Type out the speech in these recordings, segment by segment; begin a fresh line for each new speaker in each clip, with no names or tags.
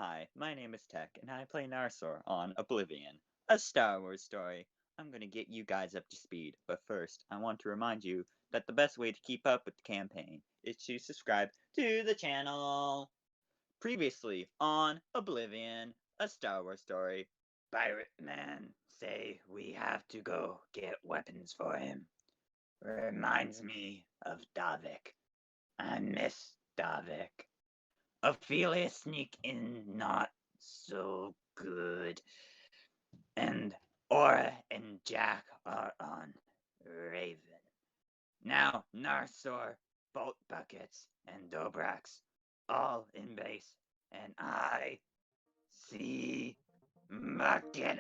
Hi, my name is Tech, and I play Narsor on Oblivion, a Star Wars story. I'm gonna get you guys up to speed, but first, I want to remind you that the best way to keep up with the campaign is to subscribe to the channel. Previously on Oblivion, a Star Wars story. Pirate men say we have to go get weapons for him. Reminds me of Davik. I miss Davik. Ophelia sneak in not so good. And Aura and Jak are on Raven. Now Narsor, Bolt Buckets, and Dobrax all in base. And I see Bucketheads.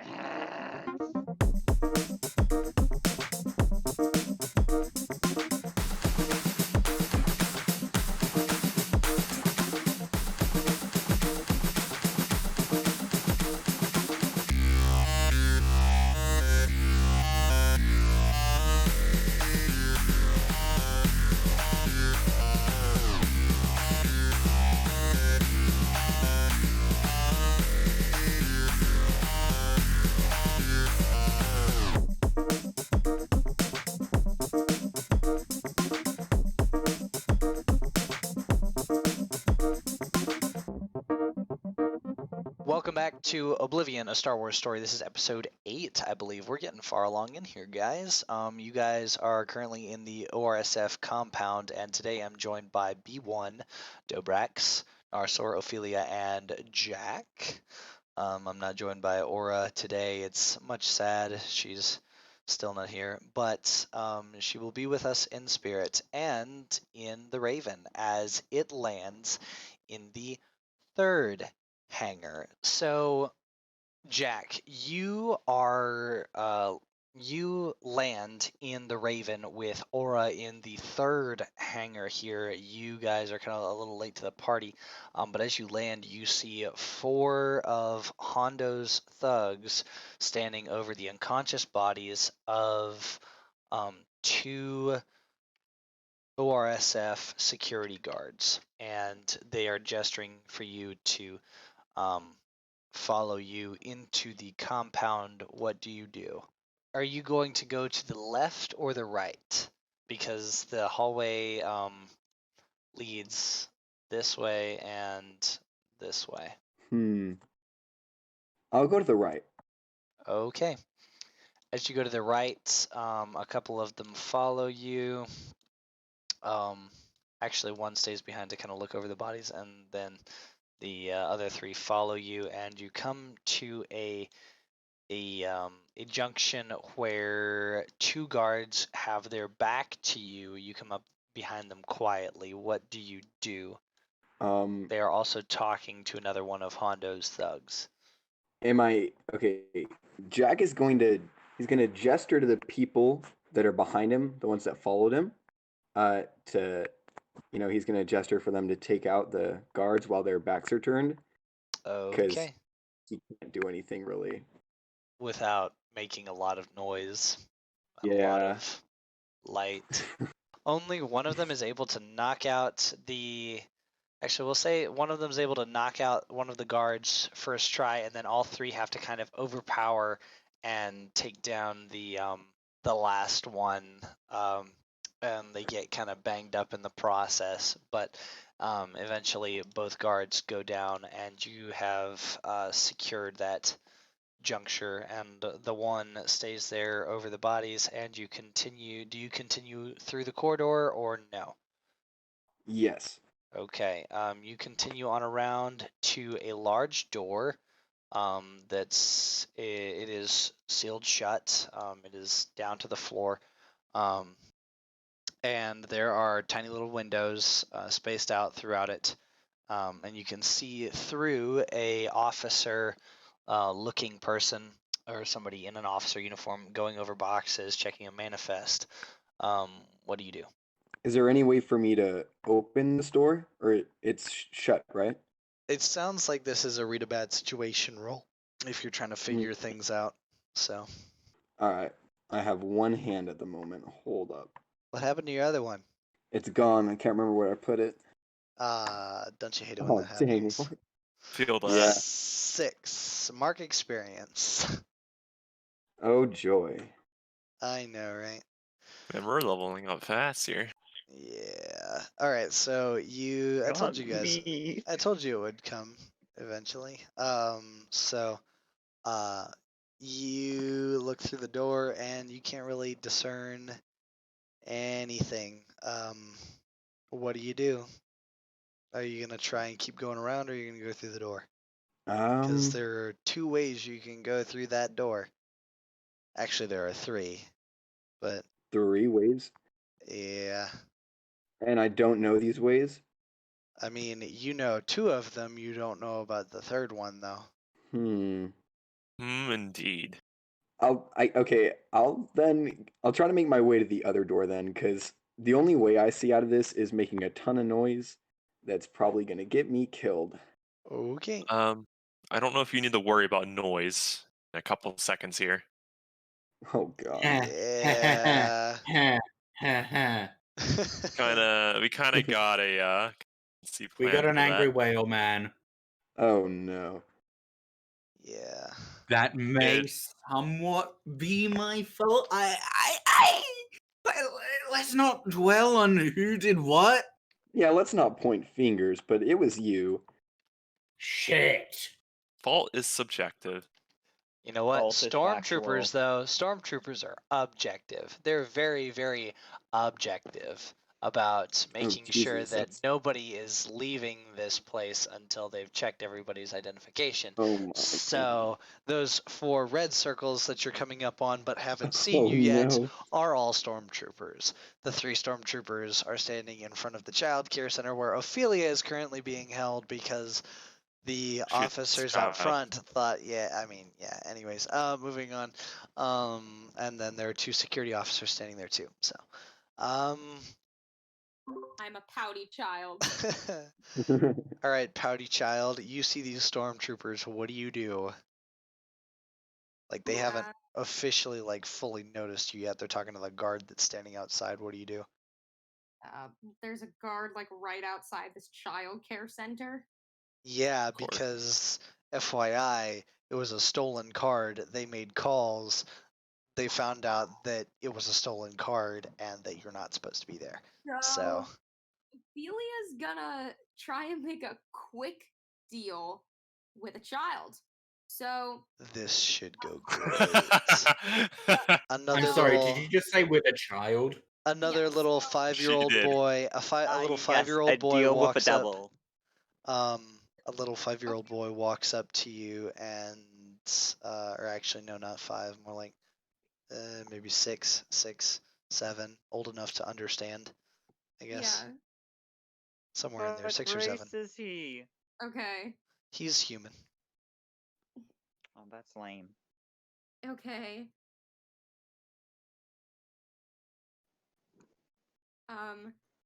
Welcome back to Oblivion, a Star Wars story. This is episode 8, I believe. We're getting far along in here, guys. You guys are currently in the ORSF compound, and today I'm joined by B1, Dobrax, Narsor, Ophelia, and Jak. I'm not joined by Aura today. It's much sad. She's still not here, but she will be with us in spirit and in the Raven as it lands in the third hangar. So, Jak, you land in the Raven with Aura in the third hangar here. You guys are kind of a little late to the party, but as you land, you see 4 of Hondo's thugs standing over the unconscious bodies of 2 ORSF security guards, and they are gesturing for you to follow you into the compound. What do you do? Are you going to go to the left or the right? Because the hallway leads this way and this way.
I'll go to the right.
Okay. As you go to the right, a couple of them follow you. Actually, one stays behind to kind of look over the bodies, and then the other 3 follow you, and you come to a junction where 2 guards have their back to you. You come up behind them quietly. What do you do? They are also talking to another one of Hondo's thugs.
Okay? Jak is going to gesture to the people that are behind him, the ones that followed him, he's going to gesture for them to take out the guards while their backs are turned. Because
Okay.
he can't do anything really
without making a lot of noise. A
Yeah.
lot of light. Only one of them is able to knock out the. Actually, we'll say one of them is able to knock out one of the guards first try, and then all 3 have to kind of overpower and take down the last one, and they get kind of banged up in the process. But eventually, both guards go down, and you have secured that juncture, and the one stays there over the bodies, and you continue. Do you continue through the corridor or no?
Yes.
Okay, you continue on around to a large door. It is sealed shut. It is down to the floor, and there are tiny little windows spaced out throughout it, and you can see through a officer looking person or somebody in an officer uniform going over boxes, checking a manifest. What do you do?
Is there any way for me to open the store, or it's shut, right?
It sounds like this is a read a bad situation roll if you're trying to figure things out. So.
All right. I have one hand at the moment. Hold up.
What happened to your other one?
It's gone. I can't remember where I put it.
Don't you hate it when that
Dang.
happens?
Feel that.
Yeah.
6. Mark experience.
Oh joy.
I know, right?
Man, we're leveling up fast here.
Yeah. All right. So I told you guys.
Me.
I told you it would come eventually. So, you look through the door and you can't really discern anything. What do you do? Are you gonna try and keep going around, or are you gonna go through the door? Because there are 2 ways you can go through that door. Actually, there are 3, but
3 ways,
yeah.
and I don't know these ways.
I mean, you know 2 of them. You don't know about the 3rd one, though.
Indeed.
I'll try to make my way to the other door then, because the only way I see out of this is making a ton of noise. That's probably gonna get me killed.
Okay.
I don't know if you need to worry about noise in a couple of seconds here.
Oh god.
Yeah.
We kind of got a
We got
plan
an
for
angry
that.
whale man.
Oh no.
Yeah.
That may
It-
somewhat be my fault. Let's not dwell on who did what.
Yeah, let's not point fingers, but it was you.
Shit.
Fault is subjective.
You know what?
False is
Stormtroopers,
factual.
though, stormtroopers are objective. They're very, very objective about making sure
Jesus,
that
that's-
nobody is leaving this place until they've checked everybody's identification.
Oh my
So those 4 red circles that you're coming up on but haven't seen
Oh
you yet
no.
are all stormtroopers. The 3 stormtroopers are standing in front of the child care center where Ophelia is currently being held because the officers out front thought, anyways, moving on. And then there are 2 security officers standing there too. So,
I'm a pouty child.
all right, pouty child, you see these stormtroopers. What do you do? Like, they haven't officially, like, fully noticed you yet. They're talking to the guard that's standing outside. What do you do?
There's a guard like right outside this child care center.
Yeah,
course.
because FYI, it was a stolen card. They made calls. They found out that it was a stolen card and that you're not supposed to be there. So
Ophelia's gonna try and make a quick deal with a child. So
this should go great. Another
I'm sorry,
little,
did you just say with a child?
another
Yes.
little 5-year-old
did.
boy, a little
Yes,
5-year-old
a
boy
deal with
walks
the
up.
devil.
A little 5-year-old boy walks up to you and, or actually no, not 5, more like maybe 6, 7, old enough to understand, I guess.
yeah,
Somewhere in there,
What
6 or 7.
race is he?
okay,
He's human.
Oh, that's lame.
okay.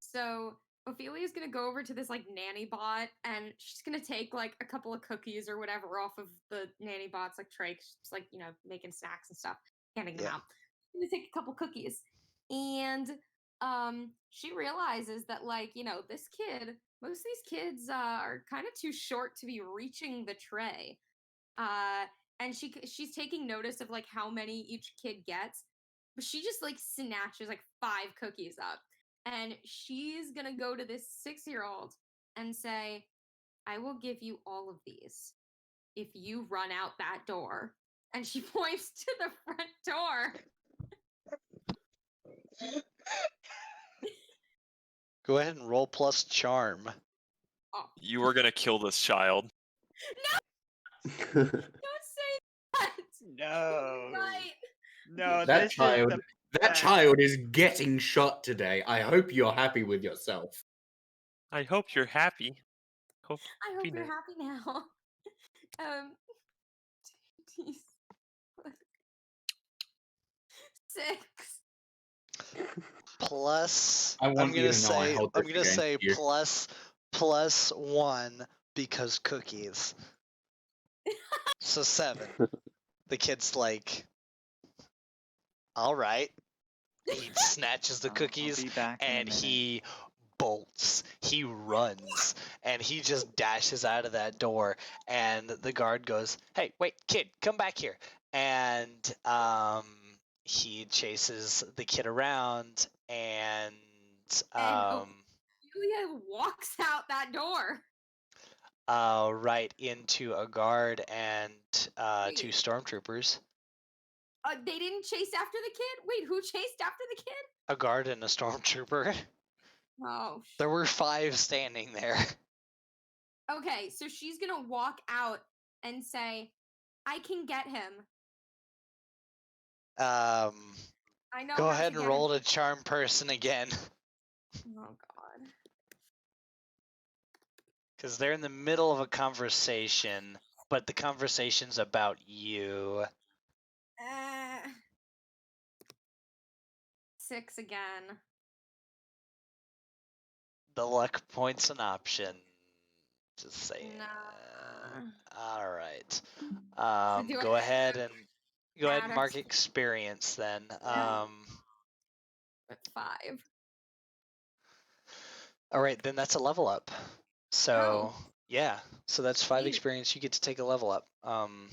So Ophelia's gonna go over to this like nanny bot, and she's gonna take like a couple of cookies or whatever off of the nanny bot's like tray. 'Cause she's like, making snacks and stuff, handing them
Yeah.
out. She's gonna take a couple cookies, and she realizes that this kid, most of these kids are kind of too short to be reaching the tray. And she's taking notice of like how many each kid gets, but she just like snatches like 5 cookies up. And she's gonna go to this 6-year-old and say, I will give you all of these if you run out that door. And she points to the front door.
Go ahead and roll plus charm.
You were gonna kill this child.
Don't say that.
No.
Right.
No,
That
this
child-
is the
That child is getting shot today. I hope you're happy with yourself.
I hope you're happy.
I hope you're happy now. Geez. 6.
Plus,
I want you
gonna
to know I
say,
hold
I'm
this
gonna say
against you.
plus 1 because cookies. So 7. The kid's like, all right. He snatches the
I'll
cookies
be back in a
and
minute.
he bolts shouts. He runs, and he just dashes out of that door. And the guard goes, "Hey, wait, kid, come back here!" And he chases the kid around, and
Julia walks out that door.
right into a guard and
Wait.
2 stormtroopers.
They didn't chase after the kid? Wait, who chased after the kid?
A guard and a stormtrooper.
Oh,
There were 5 standing there.
Okay, so she's gonna walk out and say, I can get him. I know
Go
how
ahead
to
and
get
roll
him.
to charm person again.
Oh, God.
Because they're in the middle of a conversation, but the conversation's about you.
6 again.
The luck point's an option. Just saying.
Nah.
All right.
do
Go
I
ahead and
add
mark experience then.
Yeah. 5.
All right, then that's a level up. So yeah, so that's 5
Sweet.
experience. You get to take a level up.
Awesome.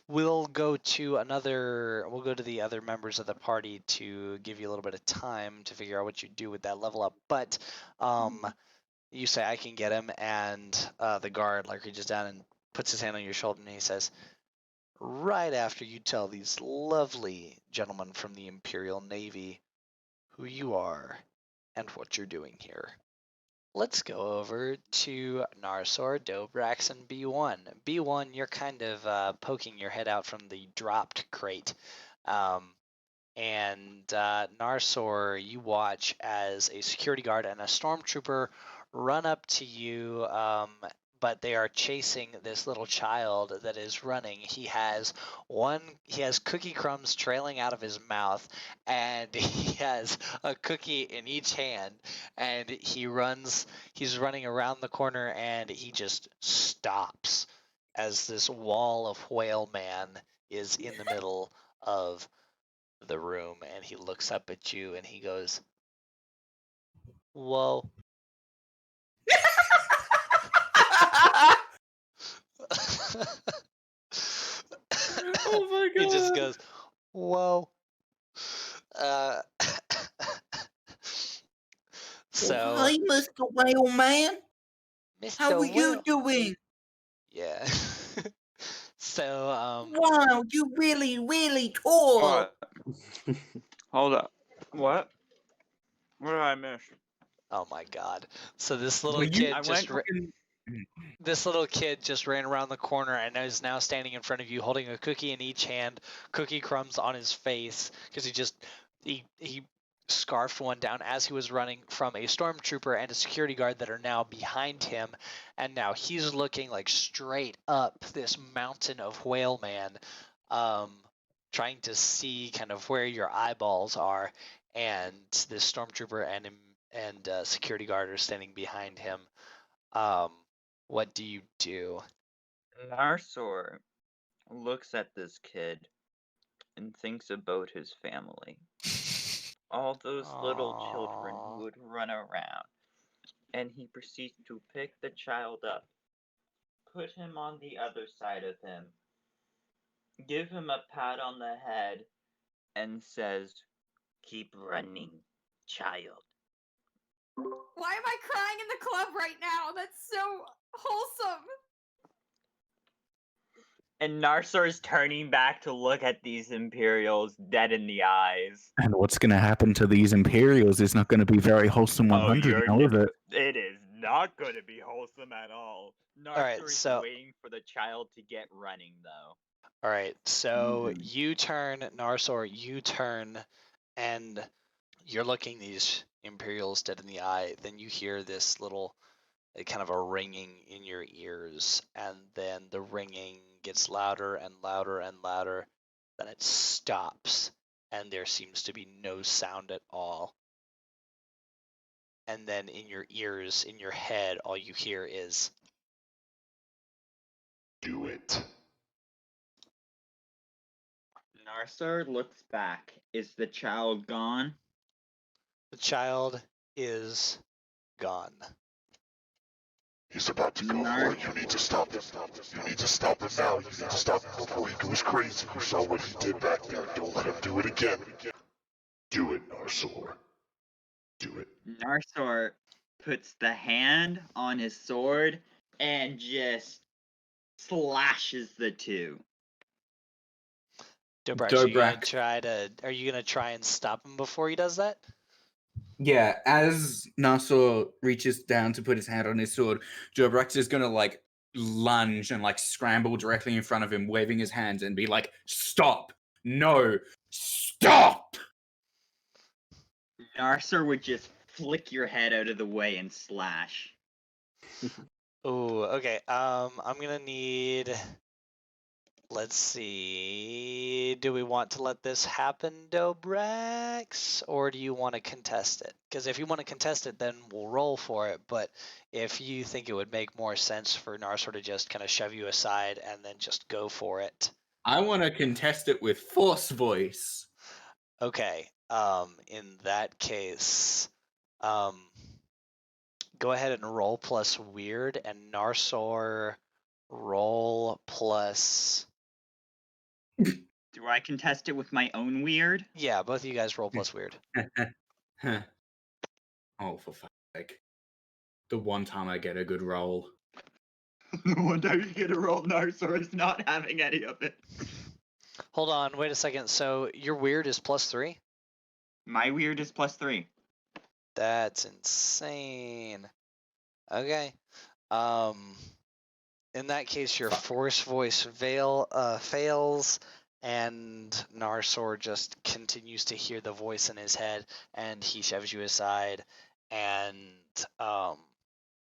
We'll go to the other members of the party to give you a little bit of time to figure out what you do with that level up. But you say, I can get him, and the guard reaches down and puts his hand on your shoulder, and he says, right after you tell these lovely gentlemen from the Imperial Navy who you are and what you're doing here, let's go over to Narsor, Dobrax, and B1. B1, you're kind of poking your head out from the dropped crate. And Narsor, you watch as a security guard and a stormtrooper run up to you, but they are chasing this little child that is running. He has cookie crumbs trailing out of his mouth, and he has a cookie in each hand, and he's running around the corner, and he just stops as this wall of whale man is in the middle of the room, and he looks up at you and he goes, "Whoa."
Oh my
He just
God.
goes, "Whoa." So,
Hi, Mr. Whale Man. How are
Mr.
you
Will.
doing?
Yeah. So,
Wow, you really, really tall.
What? Hold up. What? What did I miss?
oh my God. So this little
Well, you-
kid
I
just
went.
this little kid just ran around the corner and is now standing in front of you holding a cookie in each hand, cookie crumbs on his face, because he scarfed one down as he was running from a stormtrooper and a security guard that are now behind him, and now he's looking straight up this mountain of whale man, trying to see kind of where your eyeballs are, and this stormtrooper and security guard are standing behind him. What do you do?
Narsor looks at this kid and thinks about his family. All those little children who would run around. And he proceeds to pick the child up, put him on the other side of him, give him a pat on the head, and says, "Keep running, child."
Why am I crying in the club right now? That's so wholesome.
And Narsor is turning back to look at these Imperials dead in the eyes.
And what's going to happen to these Imperials is not going to be very wholesome 100, now is it?
It is not going to be wholesome at all. Narsor is waiting for the child to get running, though.
All right, so you turn, Narsor, you turn, and you're looking these Imperials dead in the eye. Then you hear this little kind of a ringing in your ears, and then the ringing gets louder and louder and louder. Then it stops, and there seems to be no sound at all. And then in your ears, in your head, all you hear is,
"Do it."
Narsor looks back. Is the child gone?
The child is gone.
He's about to go for it. You need to stop him. You need to stop him now. You need to stop him before he goes crazy. You saw what he did back there. Don't let him do it again. Do it, Narsor. Do it.
Narsor puts the hand on his sword and just slashes the two.
Dobrak, are you gonna try and stop him before he does that?
Yeah, as Narsor reaches down to put his hand on his sword, Dobrak is gonna like lunge and like scramble directly in front of him, waving his hands and be like, "Stop! No! Stop!"
Narsor would just flick your head out of the way and slash.
Ooh, okay. I'm gonna need. Let's see. Do we want to let this happen, Dobrax, or do you want to contest it? Because if you want to contest it, then we'll roll for it. But if you think it would make more sense for Narsor to just kind of shove you aside and then just go for it,
I want to contest it with Force Voice.
okay. In that case, go ahead and roll plus weird, and Narsor roll plus.
Do I contest it with my own weird?
Yeah, both of you guys roll plus weird.
Oh, for fuck's sake. The one time I get a good roll.
The one time you get a roll, Narsor is not having any of it.
Hold on, wait a second. So your weird is plus 3?
My weird is plus 3.
That's insane. Okay. In that case, your force voice fails, and Narsor just continues to hear the voice in his head, and he shoves you aside, and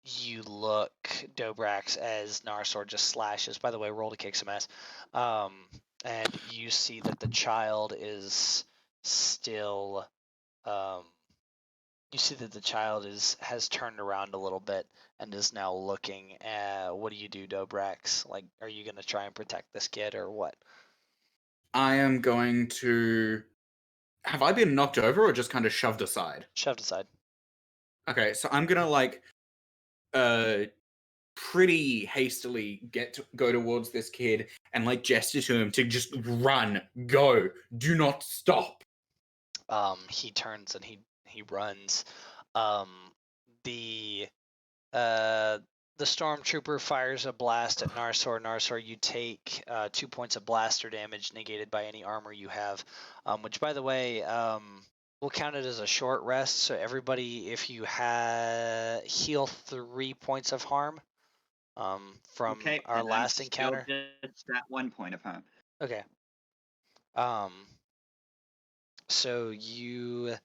you look, Dobrax, as Narsor just slashes. By the way, roll to kick some ass. And you see that the child is still. You see that the child has turned around a little bit and is now looking. What do you do, Dobrax? Like, are you gonna try and protect this kid or what?
I am going to. Have I been knocked over or just kind of shoved aside?
Shoved aside.
Okay, so I'm gonna like, pretty hastily go towards this kid and like gesture to him to just run, go, do not stop.
He turns and he runs. The stormtrooper fires a blast at Narsor. Narsor, you take 2 points of blaster damage negated by any armor you have, which, by the way, we'll count it as a short rest. So everybody, if you heal 3 points of harm from our last encounter.
Just that 1 point of harm.
Okay. So you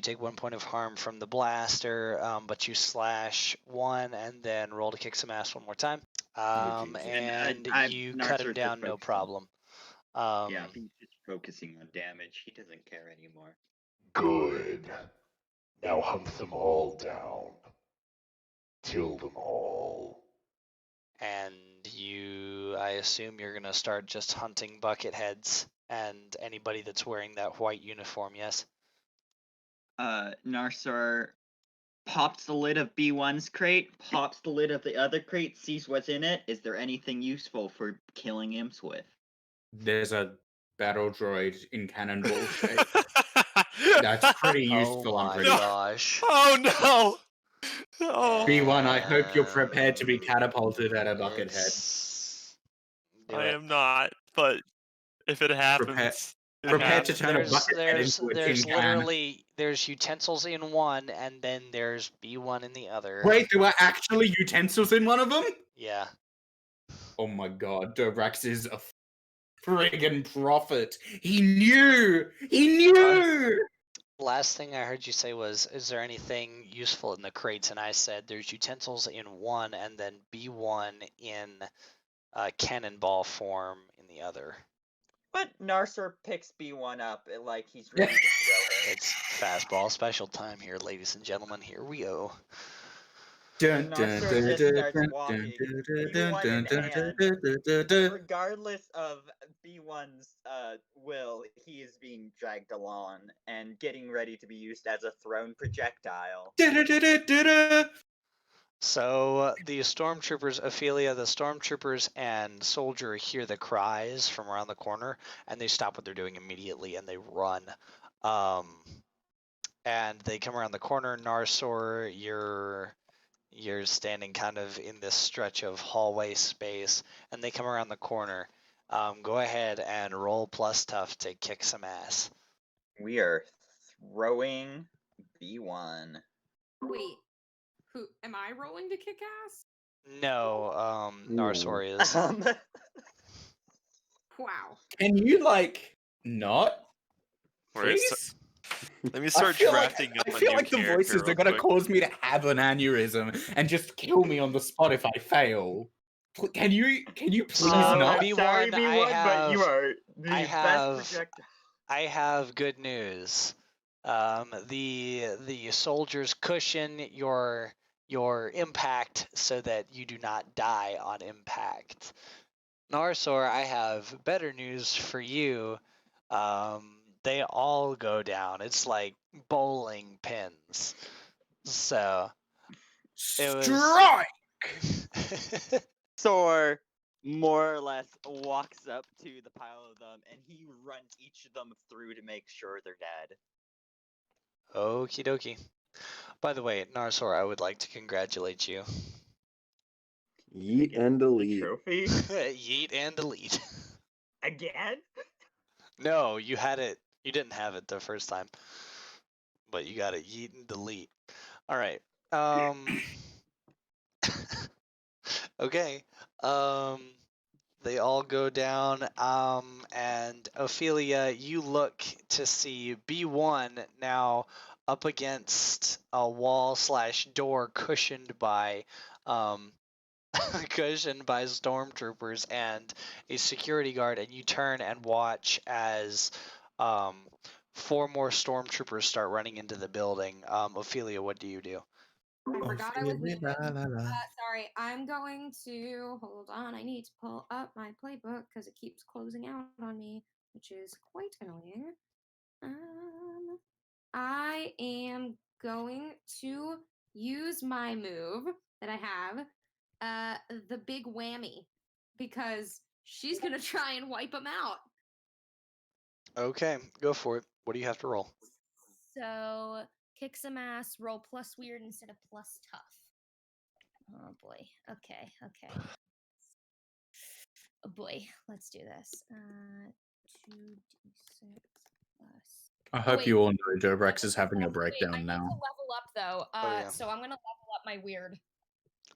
take 1 point of harm from the blaster, but you slash 1 and then roll to kick some ass one more time. And you cut him down, no problem.
Yeah, he's just focusing on damage. He doesn't care anymore.
Good. Now hunt them all down. Kill them all.
And I assume you're gonna start just hunting bucket heads and anybody that's wearing that white uniform, yes?
Narsor pops the lid of B1's crate, pops the lid of the other crate, sees what's in it. Is there anything useful for killing imps with?
There's a battle droid in cannonball shape. That's pretty useful.
Oh my gosh.
Oh no! Oh.
B1, I hope you're prepared to be catapulted at a bucket head.
I am not, but if it happens,
prepare to turn a bucket head into a tin can.
There's utensils in one, and then there's B1 in the other.
Wait, there were actually utensils in one of them?
Yeah.
Oh my god, Dobrax is a friggin' prophet. He knew! He knew!
Last thing I heard you say was, is there anything useful in the crates? And I said, there's utensils in one, and then B1 in cannonball form in the other.
But Narsor picks B1 up like he's ready to throw her.
It's fastball special time here, ladies and gentlemen. Here we go.
Dun,
Narsor
dun,
just
dun,
starts
dun,
walking,
dun, dun,
B1
dun,
in
dun,
hand.
dun, dun, dun, dun.
Regardless of B1's will, he is being dragged along and getting ready to be used as a thrown projectile.
Da-da-da-da-da-da.
So the stormtroopers, Ophelia, the stormtroopers and soldier hear the cries from around the corner, and they stop what they're doing immediately and they run. And they come around the corner. Narsor, you're standing kind of in this stretch of hallway space, and they come around the corner. Go ahead and roll plus tough to kick some ass.
We are throwing B1.
Wait, who am I rolling to kick ass?
No, Narsor is.
Wow.
Can you not?
Alright, so
Please?
let me start drafting up
I
a
feel
new
like the
character
voices are
real
gonna
quick.
cause me to have an aneurysm and just kill me on the spot if I fail. Can you please
So,
not?
B1,
Sorry, B1, but you are the best projectile.
I have good news. The soldiers cushion your impact so that you do not die on impact. Narsor, I have better news for you. They all go down. It's like bowling pins. So it was.
Strike!
Sor more or less walks up to the pile of them and he runs each of them through to make sure they're dead.
Okie dokie. By the way, Narsor, I would like to congratulate you.
Yeet and delete.
Trophy?
Yeet and delete.
Again?
No, you had it. You didn't have it the first time. But you got it. Yeet and delete. All right. Okay. They all go down. And Ophelia, you look to see B1 now up against a wall/door cushioned by stormtroopers and a security guard, and you turn and watch as 4 more stormtroopers start running into the building. Ophelia, what do you do?
I forgot I was muted.
La, la, la.
Sorry, I'm going to hold on. I need to pull up my playbook because it keeps closing out on me, which is quite annoying. I am going to use my move that I have, the big whammy, because she's gonna try and wipe them out.
Okay, go for it. What do you have to roll?
So kick some ass, roll plus weird instead of plus tough. Oh boy. Okay. Oh boy. Let's do this. 2d6 plus.
I hope you all know Dobrex is having a
I
breakdown
need to
now.
level up though.
yeah.
So I'm gonna level up my weird.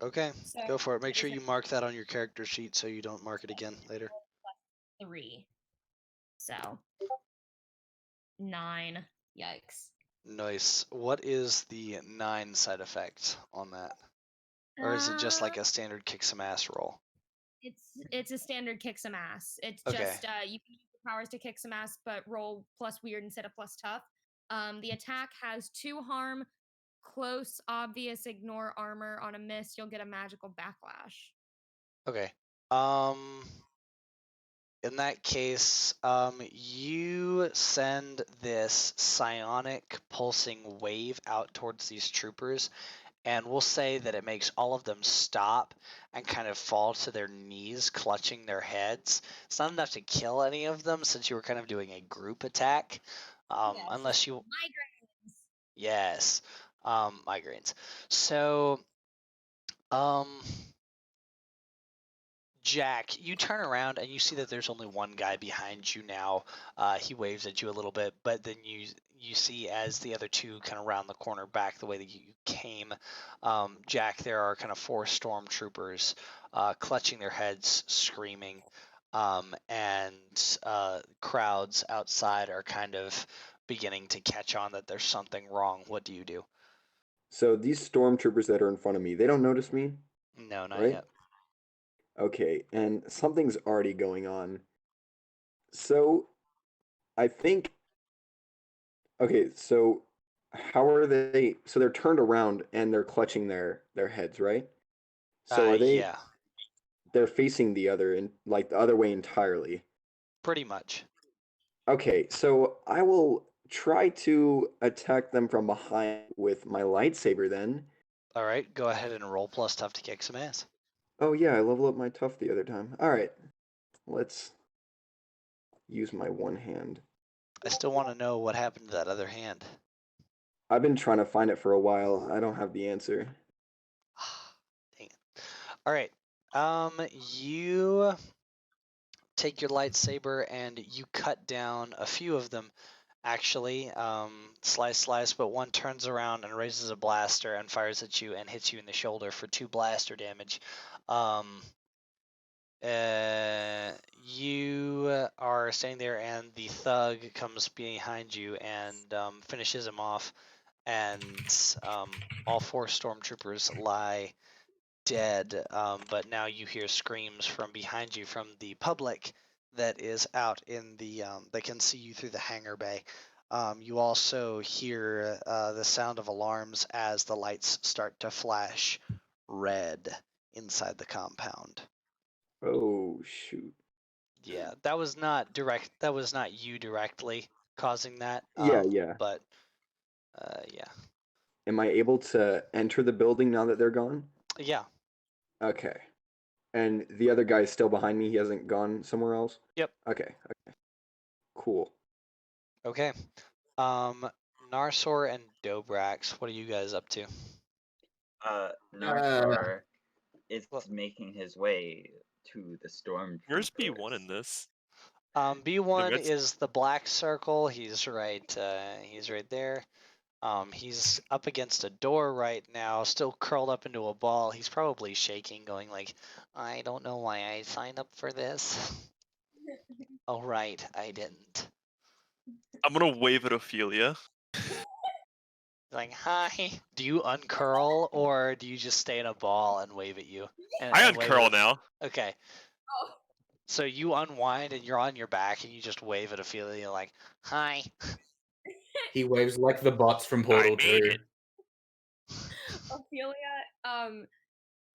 Okay,
So
go for it. Make sure
is
you mark that on your character sheet so you don't mark it again later.
3. So 9. Yikes.
Nice. What is the 9 side effect on that? Or is it just like a standard kick some ass roll?
It's a standard kick some ass. It's
Okay.
just you can use your powers to kick some ass, but roll plus weird instead of plus tough. The attack has 2 harm, close, obvious, ignore armor. On a miss, you'll get a magical backlash.
Okay. In that case, you send this psionic pulsing wave out towards these troopers, and we'll say that it makes all of them stop and kind of fall to their knees, clutching their heads. It's not enough to kill any of them since you were kind of doing a group attack.
Yes.
Unless you...
Migraines.
Yes. Migraines. So, Jack, you turn around and you see that there's only one guy behind you now. He waves at you a little bit, but then you see as the other two kind of round the corner back the way that you came. Jack, there are kind of 4 stormtroopers clutching their heads, screaming, and crowds outside are kind of beginning to catch on that there's something wrong. What do you do?
So these stormtroopers that are in front of me, they don't notice me?
No, not
right?
yet.
Okay, and something's already going on. So I think... Okay, so how are they? So they're turned around and they're clutching their heads, right? So are they?
Yeah,
They're facing the other and like the other way entirely.
pretty much.
Okay, so I will try to attack them from behind with my lightsaber then.
All right, go ahead and roll plus tough to kick some ass.
Oh yeah, I leveled up my tough the other time. All right, let's use my one hand.
I still want to know what happened to that other hand.
I've been trying to find it for a while. I don't have the answer.
Dang it. All right. You take your lightsaber and you cut down a few of them, actually. Slice, but one turns around and raises a blaster and fires at you and hits you in the shoulder for 2 blaster damage. You are standing there and the thug comes behind you and finishes him off, and all 4 stormtroopers lie dead, but now you hear screams from behind you from the public that is out in the that can see you through the hangar bay. You also hear the sound of alarms as the lights start to flash red inside the compound.
Oh shoot.
Yeah, that was not direct. That was not you directly causing that.
Yeah.
But yeah.
Am I able to enter the building now that they're gone?
Yeah.
Okay. And the other guy's still behind me. He hasn't gone somewhere else?
Yep.
Okay. Cool.
Okay. Narsor and Dobrax, what are you guys up to?
Narsor is making his way to the storm.
Where's B1 in this?
B1 is the black circle. He's right there. He's up against a door right now, still curled up into a ball. He's probably shaking, going like, I don't know why I signed up for this. Oh, right, I didn't.
I'm gonna wave at Ophelia.
Like, hi. Do you uncurl or do you just stay in a ball and wave at you?
I uncurl now.
Okay.
Oh.
So you unwind and you're on your back and you just wave at Ophelia like, hi.
He waves like the bots from Portal 2.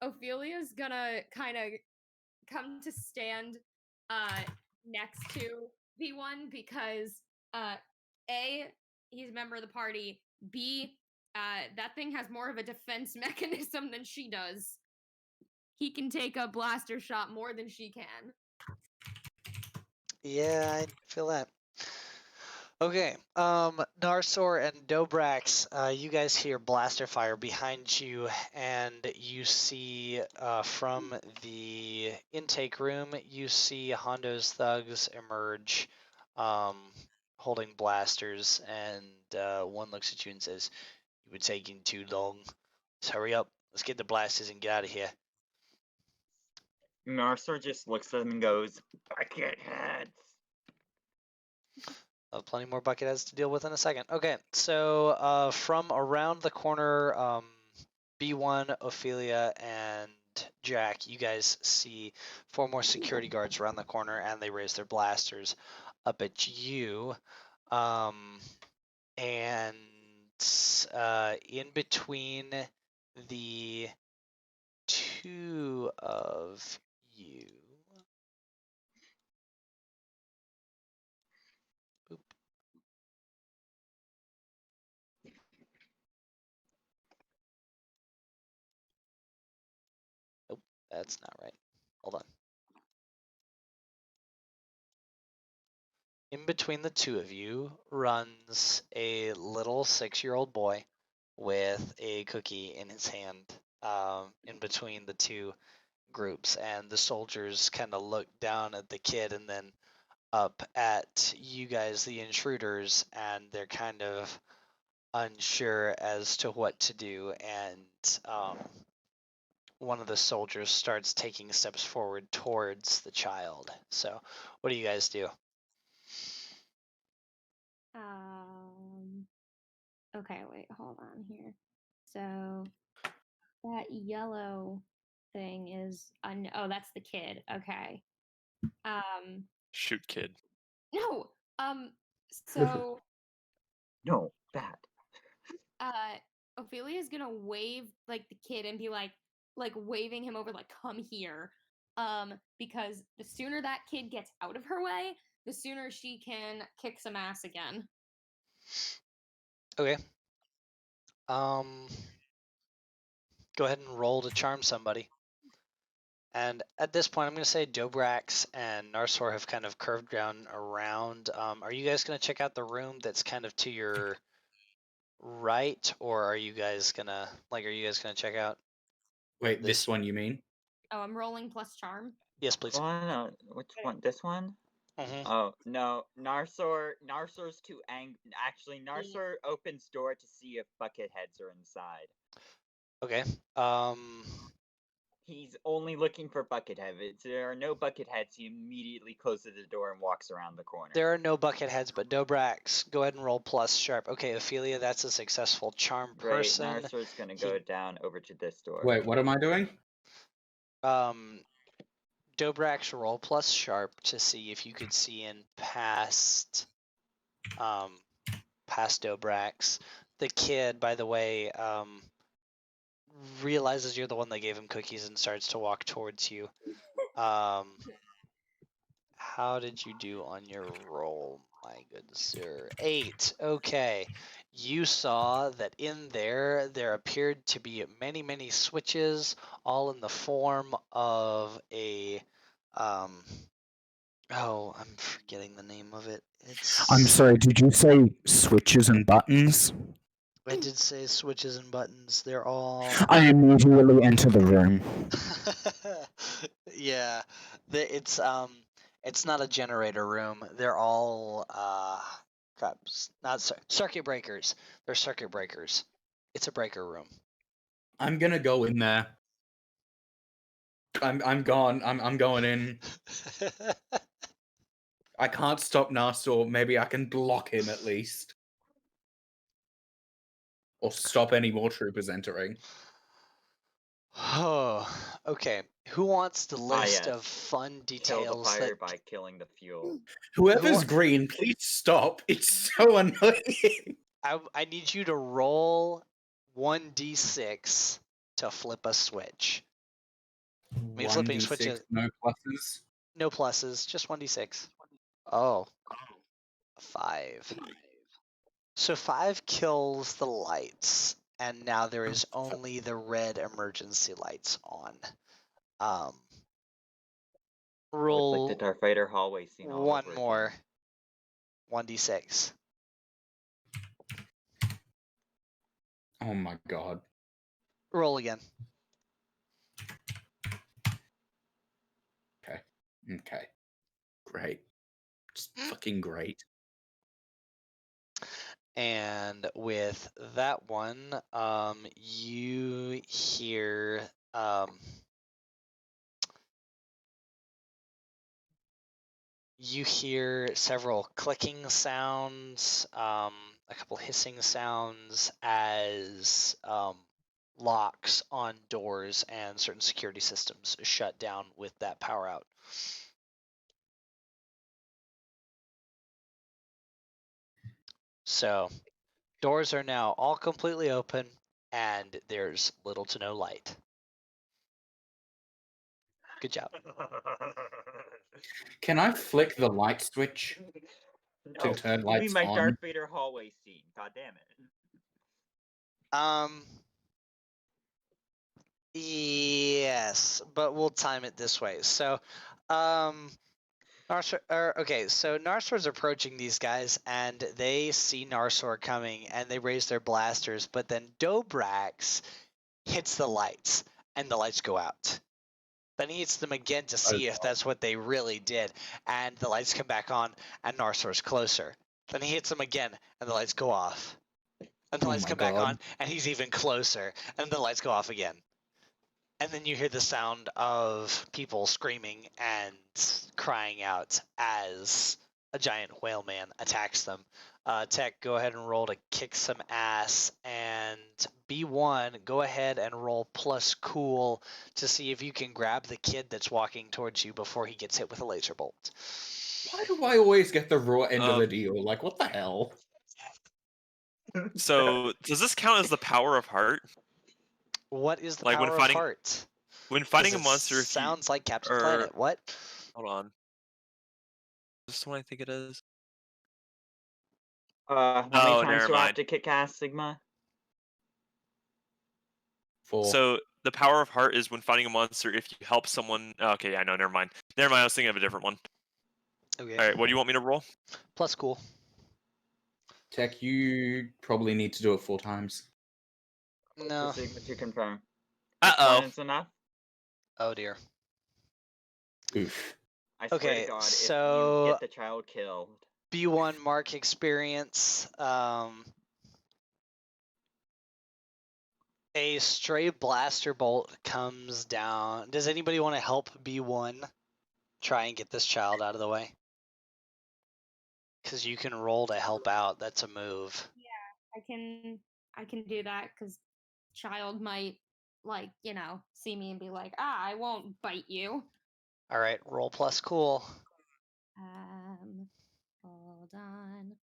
Ophelia's gonna kind of come to stand next to V1 because A, he's a member of the party, B, that thing has more of a defense mechanism than she does. He can take a blaster shot more than she can.
Yeah, I feel that. Okay, Narsor and Dobrax, you guys hear blaster fire behind you, and you see from the intake room, you see Hondo's thugs emerge, holding blasters, and one looks at you and says, "You were taking too long. Let's hurry up. Let's get the blasters and get out of here."
Narsor just looks at him and goes, "Bucket heads."
Plenty more bucket heads to deal with in a second. Okay, so from around the corner, B1, Ophelia, and Jack, you guys see 4 more security guards around the corner, and they raise their blasters up at you. And in between the 2 of you. Nope, that's not right. Hold on. In between the 2 of you runs a little 6-year-old boy with a cookie in his hand, in between the 2 groups, and the soldiers kind of look down at the kid and then up at you guys, the intruders, and they're kind of unsure as to what to do, and one of the soldiers starts taking steps forward towards the child. So what do you guys do?
Okay, wait, hold on here. So that yellow thing is oh, that's the kid. Okay.
Shoot, kid.
No. So
No, bad.
Ophelia's gonna wave like the kid and be like waving him over, like, come here. Because the sooner that kid gets out of her way, the sooner she can kick some ass again.
Okay. Go ahead and roll to charm somebody. And at this point, I'm going to say Dobrax and Narsor have kind of curved down around. Are you guys going to check out the room that's kind of to your right, or are you guys going to check out?
Wait, this one you mean?
Oh, I'm rolling plus charm.
Yes, please.
Oh, no. Which one? This one?
Mhm.
Oh, no. Narsor's too Actually, Narsor opens door to see if bucketheads are inside.
Okay.
He's only looking for bucketheads. If there are no bucketheads, he immediately closes the door and walks around the corner.
There are no bucketheads, but Dobrax, go ahead and roll plus sharp. Okay, Ophelia, that's a successful charm person.
Great, Narsor's gonna go down over to this door.
Wait, what am I doing?
Dobrax, roll plus sharp to see if you could see in past Dobrax. The kid, by the way, realizes you're the one that gave him cookies and starts to walk towards you. How did you do on your roll, my good sir? 8. Okay. You saw that in there appeared to be many, many switches, all in the form of a oh, I'm forgetting the name of it.
I'm sorry, did you say switches and buttons?
I did say switches and buttons. They're all...
I immediately enter the room.
Yeah. It's not a generator room. They're all circuit breakers. They're circuit breakers. It's a breaker room.
I'm gonna go in there. I'm gone. I'm going in. I can't stop Narsor. Maybe I can block him at least. Or stop any more troopers entering.
Oh, okay. Who wants the list
yes.
of fun
Kill
details
the fire
that...
by killing the fuel.
Whoever's green, please stop. It's so annoying.
I need you to roll 1d6 to flip a switch. I mean, flipping
1d6,
switches.
no pluses.
No pluses, just 1d6. Oh. 5. So 5 kills the lights, and now there is only the red emergency lights on. Roll
it's like the Darth Vader hallway scene all
one
over
more.
again.
1d6.
Oh my god.
Roll again.
Okay. Great. Just fucking great.
And with that one, you hear several clicking sounds, a couple hissing sounds as locks on doors and certain security systems shut down with that power out. So doors are now all completely open and there's little to no light. Good job.
Can I flick the light switch to turn
You
lights
mean my
on?
Darth Vader hallway scene? God damn it.
Yes, but we'll time it this way. So, Narsor's approaching these guys, and they see Narsor coming, and they raise their blasters, but then Dobrax hits the lights, and the lights go out. Then he hits them again to see if that's what they really did, and the lights come back on, and Narsor's closer. Then he hits them again, and the lights go off. And the lights come back on, and he's even closer, and the lights go off again. And then you hear the sound of people screaming and crying out as a giant whale man attacks them. Tech, go ahead and roll to kick some ass. And B1, go ahead and roll plus cool to see if you can grab the kid that's walking towards you before he gets hit with a laser bolt.
Why do I always get the raw end of the deal? Like, what the hell?
So does this count as the power of heart?
What is the
Like when
power of
fighting
heart?
when
'Cause
fighting a
it
monster? If you
sounds like Captain
or
Planet. What?
hold on, is this the one I think it is?
How many
Oh,
times
never
do I have
mind.
to kick ass, Sigma?
4.
So the power of heart is when fighting a monster. If you help someone, okay, yeah, no, never mind. Never mind. I was thinking of a different one.
Okay.
All right, what do you want me to roll?
Plus cool.
Tech, you probably need to do it 4 times.
No.
Sigma to confirm.
Uh-oh.
One is enough.
Oh dear.
Oof.
I swear
Okay,
to God, if you
so
get the child killed.
B1 mark experience. A stray blaster bolt comes down. Does anybody want to help B1 try and get this child out of the way? Because you can roll to help out. That's a move.
I can do that because child might like, see me and be like, I won't bite you.
All right, roll plus cool.
Hold on.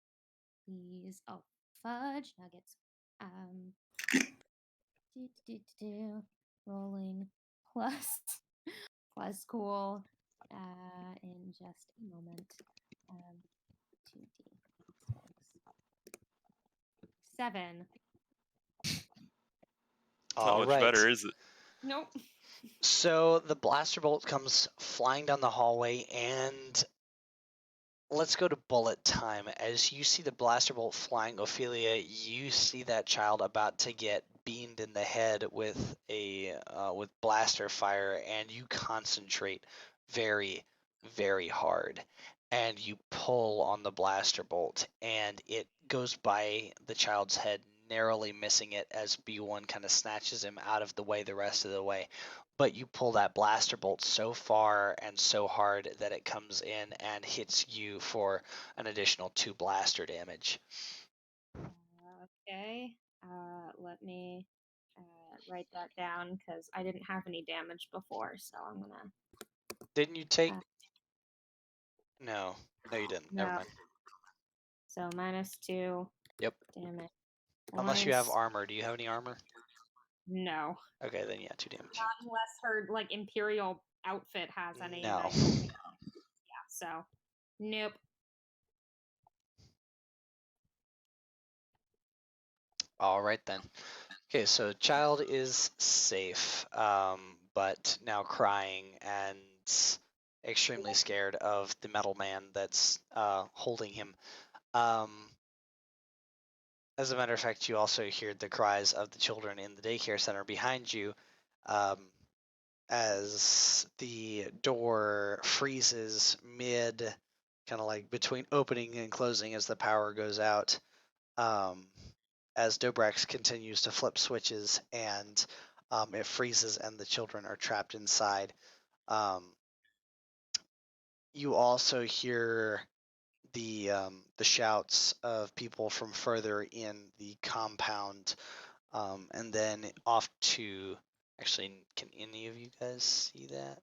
Please. Oh, fudge nuggets. Rolling plus cool. In just a moment. 2d6. 7.
Not
All
much
right.
better, is it?
Nope.
So the blaster bolt comes flying down the hallway, and let's go to bullet time. As you see the blaster bolt flying, Ophelia, you see that child about to get beamed in the head with with blaster fire, and you concentrate very, very hard, and you pull on the blaster bolt, and it goes by the child's head, narrowly missing it as B1 kind of snatches him out of the way the rest of the way. But you pull that blaster bolt so far and so hard that it comes in and hits you for an additional 2 blaster damage.
Okay. Let me write that down because I didn't have any damage before, so I'm gonna.
Didn't you take? No, you didn't. Never
No.
mind.
So -2.
Yep.
Damage.
Unless you have armor. Do you have any armor?
No.
Okay, then yeah, 2 damage.
Not unless her Imperial outfit has any.
No.
Yeah. So, nope.
All right then. Okay, so child is safe, but now crying and extremely scared of the metal man that's holding him. As a matter of fact, you also hear the cries of the children in the daycare center behind you, as the door freezes mid, kind of like between opening and closing as the power goes out. As Dobrex continues to flip switches, and it freezes and the children are trapped inside. You also hear the shouts of people from further in the compound, and then off to. Actually, can any of you guys see that?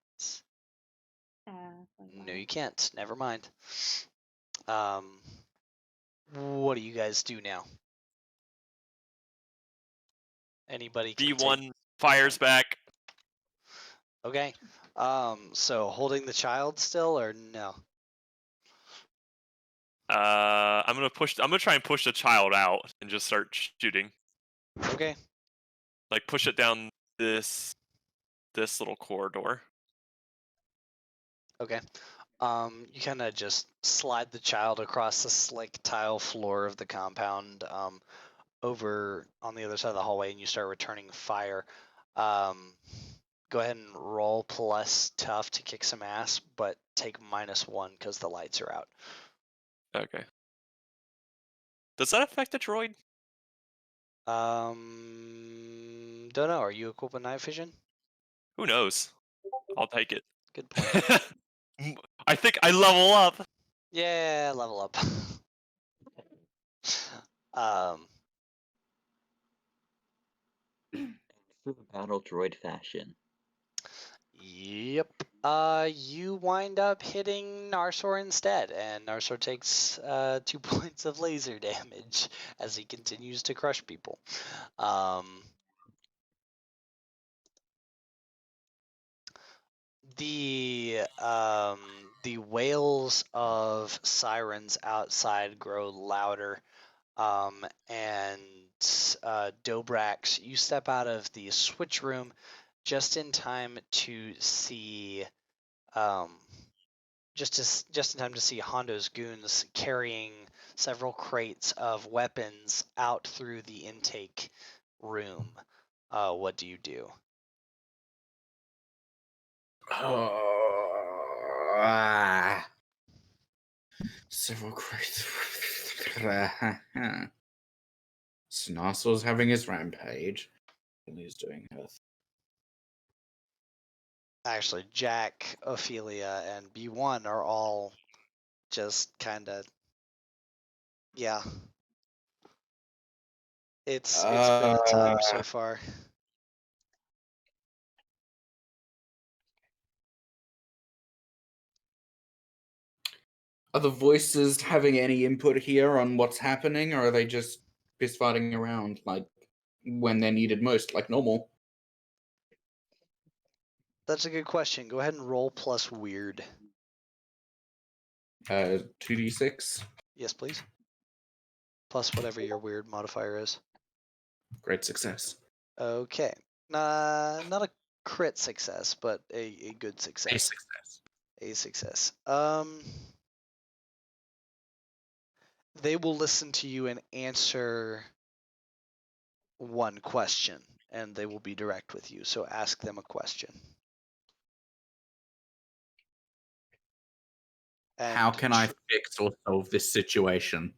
No, you can't. Never mind. What do you guys do now? Anybody can
B1 fires back.
Okay. So holding the child still, or no?
I'm gonna try and push the child out and just start shooting.
Okay.
Like push it down this little corridor.
Okay. You kind of just slide the child across the slick tile floor of the compound, over on the other side of the hallway, and you start returning fire. Go ahead and roll plus tough to kick some ass, but take -1 because the lights are out.
Okay. Does that affect the droid?
Don't know. Are you equipped with night vision?
Who knows? I'll take it.
Good point.
I think I level up.
Yeah, level up.
True battle droid fashion.
Yep. You wind up hitting Narsor instead, and Narsor takes 2 points of laser damage as he continues to crush people. The wails of sirens outside grow louder, and Dobrax, you step out of the switch room just in time to see, just in time to see Hondo's goons carrying several crates of weapons out through the intake room. What do you do?
Several crates. Snarsel's having his rampage. He's doing her.
Actually, Jack, Ophelia, and B1 are all just kind of, yeah. It's been a time so far.
Are the voices having any input here on what's happening, or are they just fist fighting around like when they're needed most, like normal?
That's a good question. Go ahead and roll plus weird.
2d6.
Yes, please. Plus whatever your weird modifier is.
Great success.
Okay. Not a crit success, but a good success.
A success.
A success. They will listen to you and answer one question, and they will be direct with you. So ask them a question. And
how can I fix or solve this situation?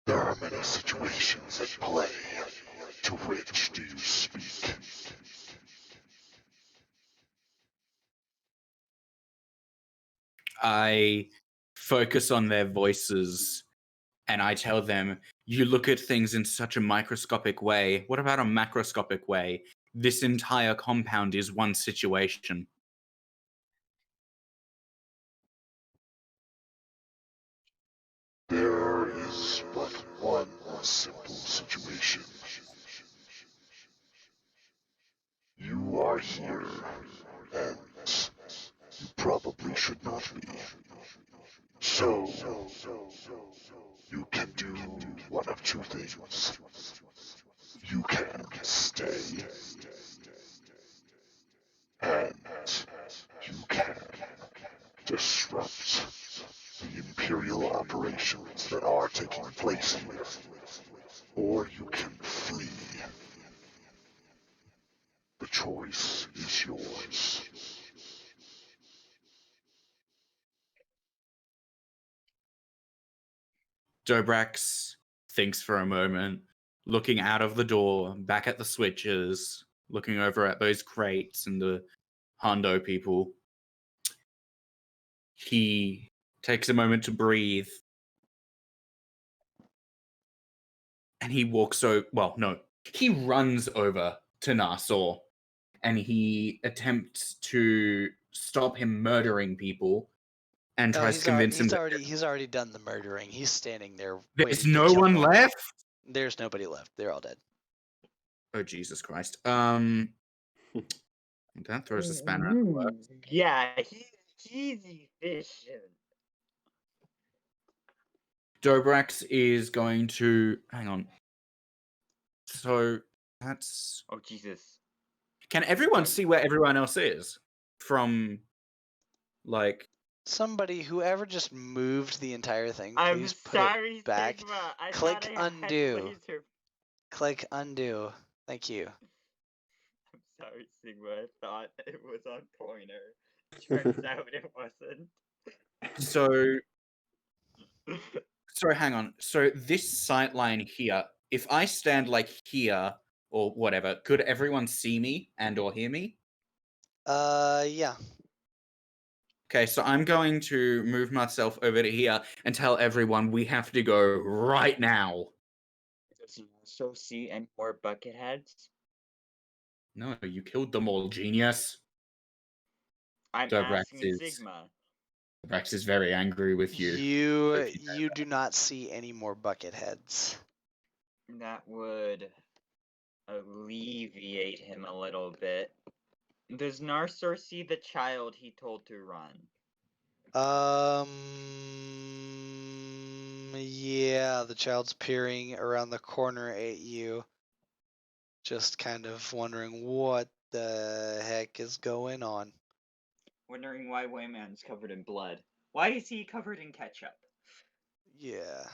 There are many situations at play. To which do you speak?
I focus on their voices and I tell them, you look at things in such a microscopic way. What about a macroscopic way? This entire compound is one situation.
There is but one simple situation. You are here, and you probably should not be. So, you can do one of two things. You can stay, and you can disrupt the Imperial operations that are taking place here. Or you can flee. The choice is yours.
Dobrax thinks for a moment, looking out of the door, back at the switches, looking over at those crates and the Hondo people. He takes a moment to breathe. And he walks over, he runs over to Narsor and he attempts to stop him murdering people and tries to convince him
he's already done the murdering. He's standing there.
There's no one left?
There's nobody left. They're all dead.
Oh, Jesus Christ. That throws a spanner at the works.
Yeah, he's efficient.
Dobrax is going to... Hang on. So, that's...
Oh, Jesus.
Can everyone see where everyone else is? From, like...
Somebody, whoever just moved the entire thing,
I'm
please put
sorry,
it back.
Sigma. I
Click
thought I had
undo.
laser.
Click undo. Thank you.
I'm sorry, Sigma. I thought it was on pointer. Turns out it wasn't.
So hang on. So this sightline here, if I stand like here or whatever, could everyone see me and or hear me?
Yeah.
Okay, so I'm going to move myself over to here and tell everyone we have to go right now.
Does he also see any more bucket heads?
No, you killed them all, genius.
I'm
Dobrax
asking Sigma.
is very angry with you.
You do not see any more bucket heads.
That would alleviate him a little bit. Does Narsor see the child he told to run?
Yeah, the child's peering around the corner at you, just kind of wondering what the heck is going on.
Wondering why Wayman's covered in blood. Why is he covered in ketchup?
Yeah.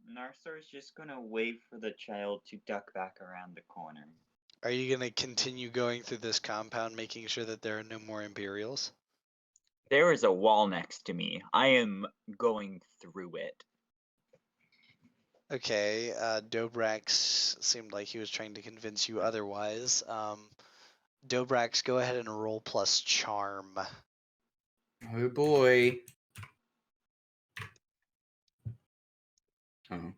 Narsor's just gonna wait for the child to duck back around the corner.
Are you gonna continue going through this compound, making sure that there are no more Imperials?
There is a wall next to me. I am going through it.
Okay, Dobrax seemed like he was trying to convince you otherwise. Dobrax, go ahead and roll plus charm.
Oh boy. Oh.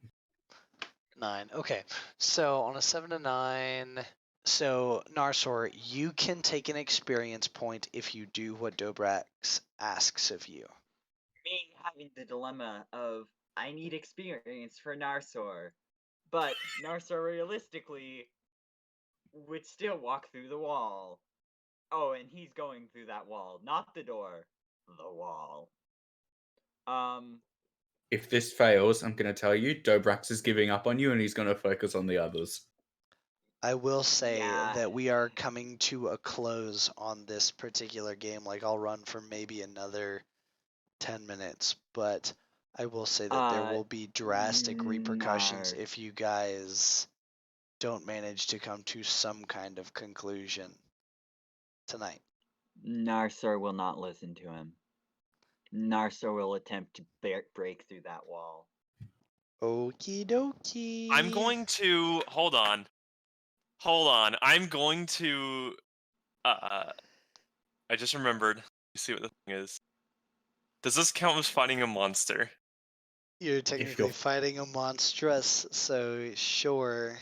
9. Okay, so on a 7 to 9, so Narsor, you can take an experience point if you do what Dobrax asks of you.
Me having the dilemma of I need experience for Narsor, but Narsor realistically would still walk through the wall. Oh, and he's going through that wall, not the door, the wall.
If this fails, I'm going to tell you, Dobrax is giving up on you and he's going to focus on the others.
I will say
Yeah.
that we are coming to a close on this particular game. Like, I'll run for maybe another 10 minutes, but I will say that there will be drastic repercussions if you guys don't manage to come to some kind of conclusion tonight.
Narsor will not listen to him. Narsor will attempt to break through that wall.
Okie dokie.
I'm going to hold on. I'm going to. I just remembered. Let me see what the thing is. Does this count as fighting a monster?
You're technically fighting a monstrous, so sure.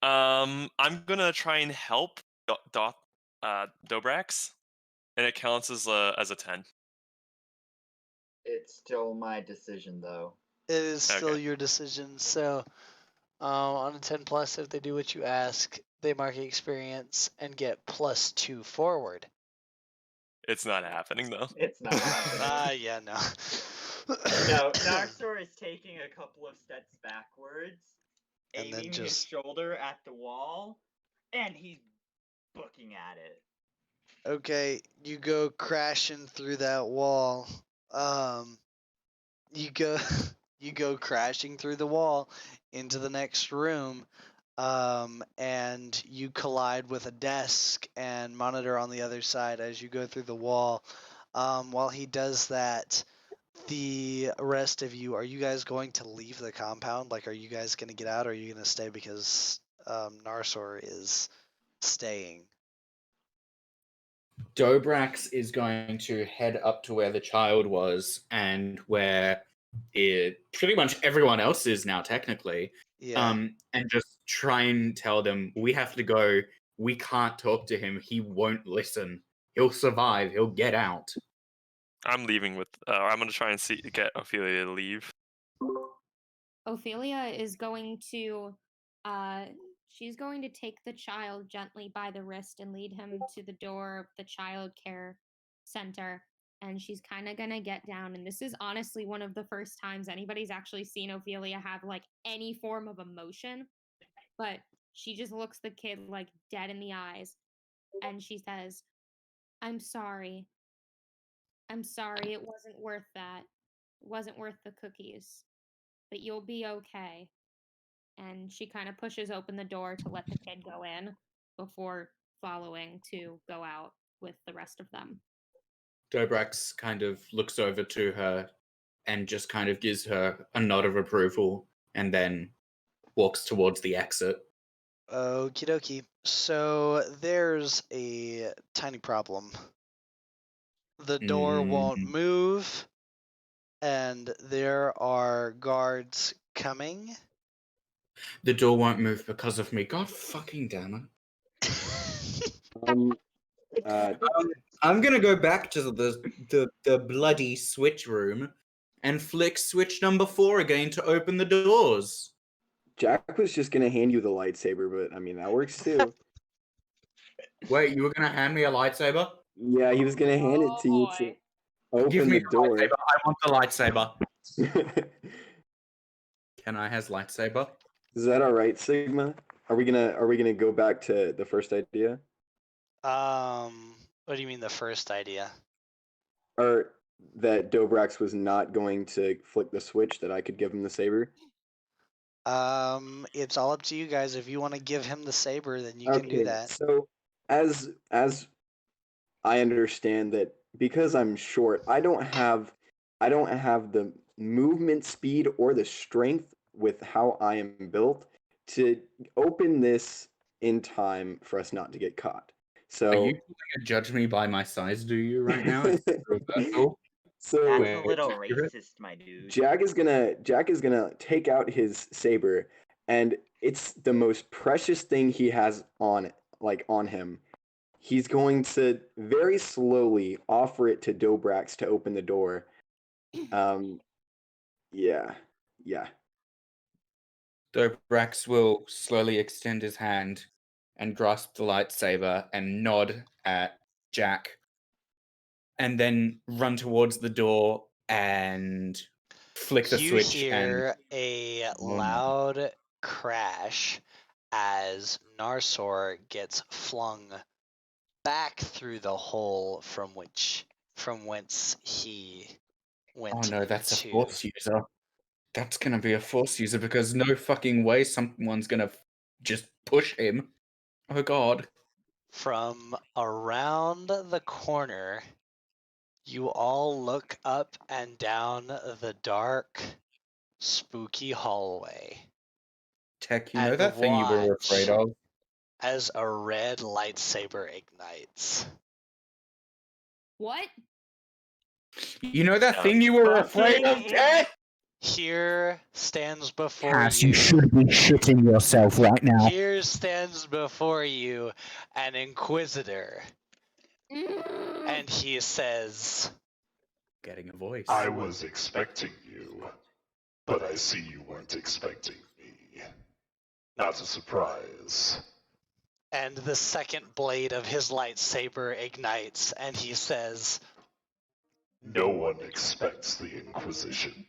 I'm gonna try and help Dobrax, and it counts as a 10.
It's still my decision, though.
It is still your decision. So, on a 10 plus, if they do what you ask, they mark experience and get +2 forward.
It's not happening though.
It's not happening.
Yeah, no.
No, Narsor is taking a couple of steps backwards,
And then
aiming
just-
his shoulder at the wall, and he's looking at it.
Okay, you go crashing through that wall. You go crashing through the wall into the next room. And you collide with a desk and monitor on the other side as you go through the wall. While he does that, the rest of you, are you guys going to leave the compound? Like, are you guys going to get out, or are you going to stay because Narsor is staying?
Dobrax is going to head up to where the child was and where pretty much everyone else is now, technically.
Yeah.
And just try and tell them, we have to go. We can't talk to him. He won't listen. He'll survive. He'll get out.
I'm leaving with. I'm gonna try and get Ophelia to leave.
Ophelia is going to she's going to take the child gently by the wrist and lead him to the door of the child care center, and she's kind of going to get down, and this is honestly one of the first times anybody's actually seen Ophelia have like any form of emotion, but she just looks the kid like dead in the eyes and she says, I'm sorry, it wasn't worth that. It wasn't worth the cookies, but you'll be okay. And she kind of pushes open the door to let the kid go in before following to go out with the rest of them.
Dobrax kind of looks over to her and just kind of gives her a nod of approval and then walks towards the exit.
Okie dokie. So there's a tiny problem. The door won't move, and there are guards coming.
The door won't move because of me. God fucking damn it. I'm gonna go back to the bloody switch room and flick switch number 4 again to open the doors.
Jack was just gonna hand you the lightsaber, but I mean that works too.
Wait, you were gonna hand me a lightsaber?
Yeah, he was gonna hand it to you to open
Give me
the door.
lightsaber. I want the lightsaber. Can I has lightsaber?
Is that all right, Sigma? Are we gonna go back to the first idea?
What do you mean the first idea?
Or that Dobrax was not going to flick the switch, that I could give him the saber?
It's all up to you guys. If you want to give him the saber, then you can do that.
So as I understand that because I'm short, I don't have the movement speed or the strength with how I am built to open this in time for us not to get caught. So
Are you going to judge me by my size, do you, right now? Is it reversal?
So
That's a little racist, my dude.
Jack is gonna take out his saber, and it's the most precious thing he has on him. He's going to very slowly offer it to Dobrax to open the door. Yeah.
Dobrax will slowly extend his hand and grasp the lightsaber and nod at Jack, and then run towards the door and flick the switch.
You hear a loud crash as Narsor gets flung back through the hole from whence he went.
Oh no, that's a force user. That's gonna be a force user because no fucking way someone's gonna just push him. Oh god.
From around the corner, you all look up and down the dark, spooky hallway.
Tech, you know that thing you were afraid of?
As a red lightsaber ignites.
What?
You know that thing you were afraid of, Tech?
Here stands before
Cass,
you.
you should be shitting yourself right now.
Here stands before you an Inquisitor. And he says,
getting a voice.
I was expecting you, but I see you weren't expecting me. Not a surprise.
and the second blade of his lightsaber ignites, and he says,
No one expects the Inquisition.